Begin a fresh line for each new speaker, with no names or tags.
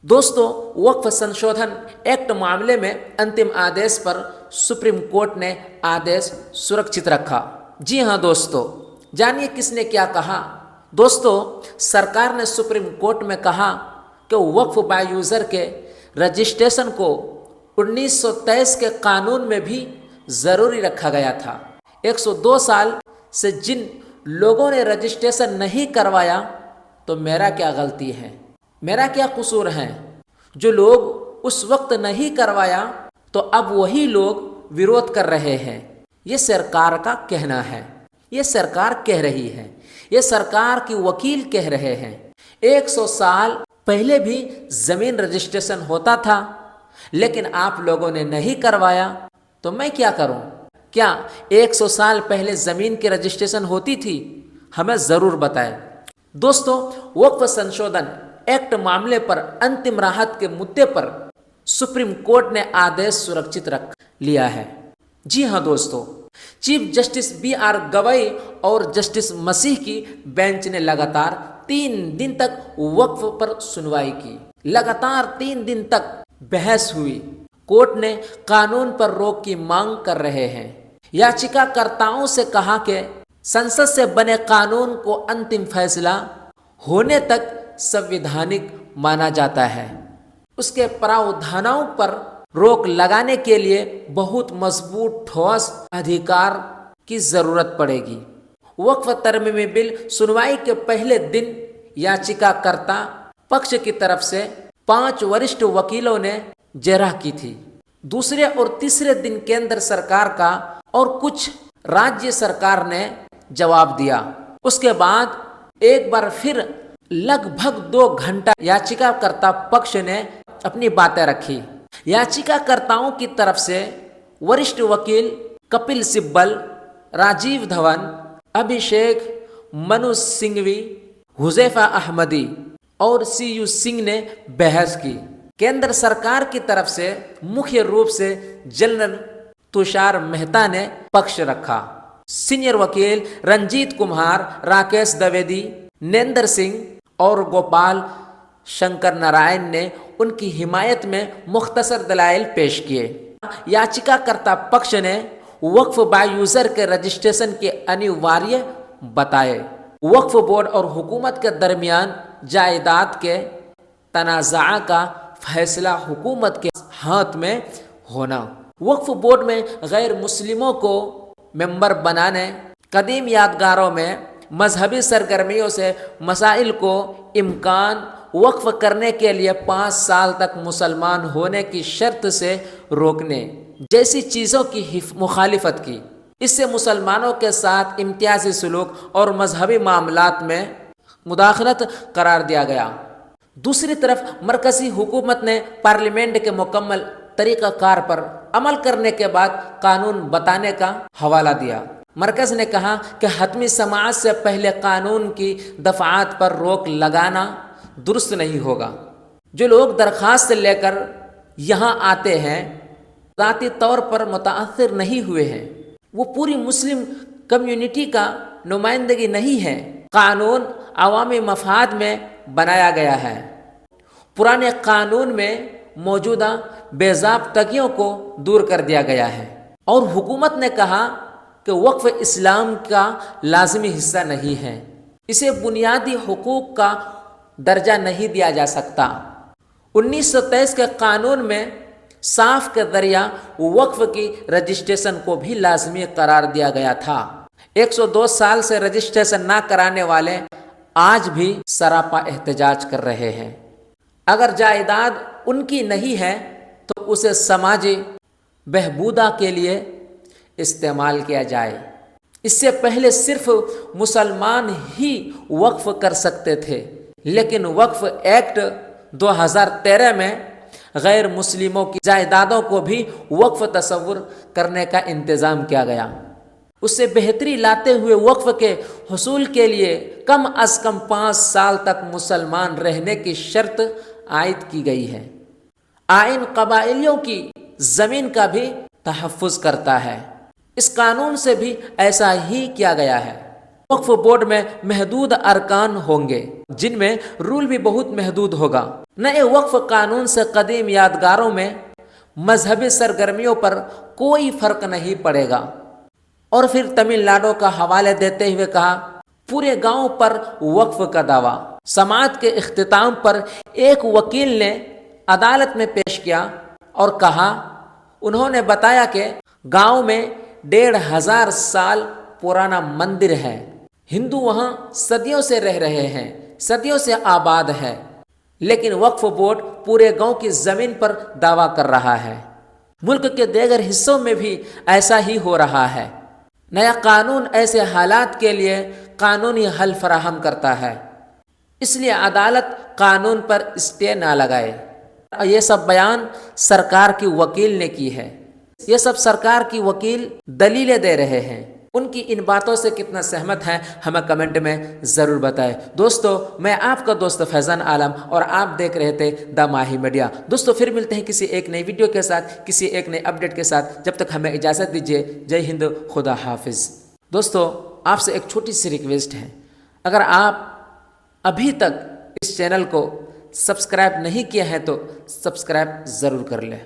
दोस्तों, वक्फ संशोधन एक्ट मामले में अंतिम आदेश पर सुप्रीम कोर्ट ने आदेश सुरक्षित रखा। जी हाँ दोस्तों, जानिए किसने क्या कहा। दोस्तों, सरकार ने सुप्रीम कोर्ट में कहा कि वक्फ बाय यूज़र के रजिस्ट्रेशन को 1923 के कानून में भी ज़रूरी रखा गया था। 102 साल से जिन लोगों ने रजिस्ट्रेशन नहीं करवाया, तो मेरा क्या गलती है, मेरा क्या कसूर है। जो लोग उस वक्त नहीं करवाया, तो अब वही लोग विरोध कर रहे हैं। ये सरकार का कहना है, ये सरकार कह रही है, ये सरकार की वकील कह रहे हैं। 100 साल पहले भी ज़मीन रजिस्ट्रेशन होता था, लेकिन आप लोगों ने नहीं करवाया, तो मैं क्या करूं। क्या 100 साल पहले ज़मीन की रजिस्ट्रेशन होती थी? हमें ज़रूर बताएं। दोस्तों, वक्फ संशोधन एक्ट मामले पर अंतिम राहत के मुद्दे पर सुप्रीम कोर्ट ने आदेश सुरक्षित रख लिया है। जी हाँ दोस्तों, चीफ जस्टिस BR गवई और जस्टिस मसीह की बेंच ने लगातार 3 दिन तक वक्फ पर सुनवाई की। लगातार 3 दिन तक बहस हुई। कोर्ट ने कानून पर रोक की मांग कर रहे हैं। याचिकाकर्ताओं से कहा कि संसद से बने कानून को अंतिम फैसला होने तक संवैधानिक माना जाता है। उसके प्रावधानों पर रोक लगाने के लिए बहुत मजबूत ठोस अधिकार की जरूरत पड़ेगी। वक्फ तरमीमी बिल सुनवाई के पहले दिन याचिकाकर्ता पक्ष की तरफ से 5 वरिष्ठ वकीलों ने जेरह की थी। दूसरे और तीसरे दिन केंद्र सरकार का और कुछ राज्य सरकार ने जवाब दिया। उसके बाद एक बार फिर लगभग 2 घंटा याचिकाकर्ता पक्ष ने अपनी बातें रखी। याचिकाकर्ताओं की तरफ से वरिष्ठ वकील कपिल सिब्बल, राजीव धवन, अभिषेक मनु सिंघवी, हुजैफा अहमदी और CU सिंह ने बहस की। केंद्र सरकार की तरफ से मुख्य रूप से जनरल तुषार मेहता ने पक्ष रखा। सीनियर वकील रंजीत कुमार, राकेश द्विवेदी, नेंदर सिंह और गोपाल शंकर नारायण ने उनकी हिमायत में मुख्तसर दलाइल पेश किए। याचिकाकर्ता पक्ष ने वक्फ बाय यूजर के रजिस्ट्रेशन के अनिवार्य बताए। वक्फ बोर्ड और हुकूमत के दरमियान जायदाद के तनाज़ा का फैसला हुकूमत के हाथ में होना। वक्फ बोर्ड में गैर मुस्लिमों को मेंबर बनाने, कदीम यादगारों में मजहबी सरगर्मियों से मसाइल को इम्कान वक्फ करने के लिए 5 साल तक मुसलमान होने की शर्त से रोकने जैसी चीज़ों की मुखालिफत की। इससे मुसलमानों के साथ इम्तियाजी सलूक और मजहबी मामलात में मुदाखलत करार दिया गया। दूसरी तरफ मरकज़ी हुकूमत ने पार्लियामेंट के मुकम्मल तरीक़ाकार पर अमल करने के बाद कानून बताने का हवाला दिया। मरकज़ ने कहा कि हतमी समाअत से पहले कानून की दफ़ात पर रोक लगाना दुरुस्त नहीं होगा। जो लोग दरख्वास्त लेकर यहाँ आते हैं, ज़ाती तौर पर मुताअस्सिर नहीं हुए हैं, वो पूरी मुस्लिम कम्युनिटी का नुमाइंदगी नहीं है। कानून अवामी मफाद में बनाया गया है। पुराने कानून में मौजूदा बेज़ाब्तगियों को दूर कर दिया गया है। और हुकूमत ने कहा कि वक्फ इस्लाम का लाजमी हिस्सा नहीं है, इसे बुनियादी हुकूक का दर्जा नहीं दिया जा सकता। 1923 के कानून में साफ के दरिया वक्फ की रजिस्ट्रेशन को भी लाजमी करार दिया गया था। 102 साल से रजिस्ट्रेशन ना कराने वाले आज भी सरापा एहतजाज कर रहे हैं। अगर जायदाद उनकी नहीं है, तो उसे समाजी बहबूदा के लिए इस्तेमाल किया जाए। इससे पहले सिर्फ मुसलमान ही वक्फ कर सकते थे, लेकिन वक्फ एक्ट 2013 में गैर मुस्लिमों की जायदादों को भी वक्फ तस्वुर करने का इंतज़ाम किया गया। उससे बेहतरी लाते हुए वक्फ के हुसूल के लिए कम अज़ कम 5 साल तक मुसलमान रहने की शर्त आयद की गई है। आइन कबाइलियों की ज़मीन का भी तहफ़्फ़ुज़ करता है। इस कानून से भी ऐसा ही किया गया है। वक्फ बोर्ड में महदूद अरकान होंगे जिनमें रूल भी बहुत महदूद होगा। नए वक्फ कानून से कदीम यादगारों में मजहबी सरगर्मियों पर कोई फर्क नहीं पड़ेगा। और फिर तमिलनाडु का हवाले देते हुए कहा, पूरे गांव पर वक्फ का दावा। समाअत के इख्तिताम पर एक वकील ने अदालत में पेश किया और कहा, उन्होंने बताया कि गांव में 1500 साल पुराना मंदिर है। हिंदू वहां सदियों से रह रहे हैं, सदियों से आबाद है, लेकिन वक्फ बोर्ड पूरे गांव की जमीन पर दावा कर रहा है। मुल्क के दीगर हिस्सों में भी ऐसा ही हो रहा है। नया कानून ऐसे हालात के लिए कानूनी हल फराहम करता है, इसलिए अदालत कानून पर स्टे ना लगाए। ये सब बयान सरकार की वकील ने की है। ये सब सरकार की वकील दलीलें दे रहे हैं। उनकी इन बातों से कितना सहमत हैं हमें कमेंट में ज़रूर बताएं। दोस्तों, मैं आपका दोस्त फैज़ान आलम और आप देख रहे थे द माही मीडिया। दोस्तों, फिर मिलते हैं किसी एक नई वीडियो के साथ, किसी एक नए अपडेट के साथ। जब तक हमें इजाज़त दीजिए। जय हिंद, खुदा हाफिज़। दोस्तों, आपसे एक छोटी सी रिक्वेस्ट है, अगर आप अभी तक इस चैनल को सब्सक्राइब नहीं किया है तो सब्सक्राइब ज़रूर कर लें।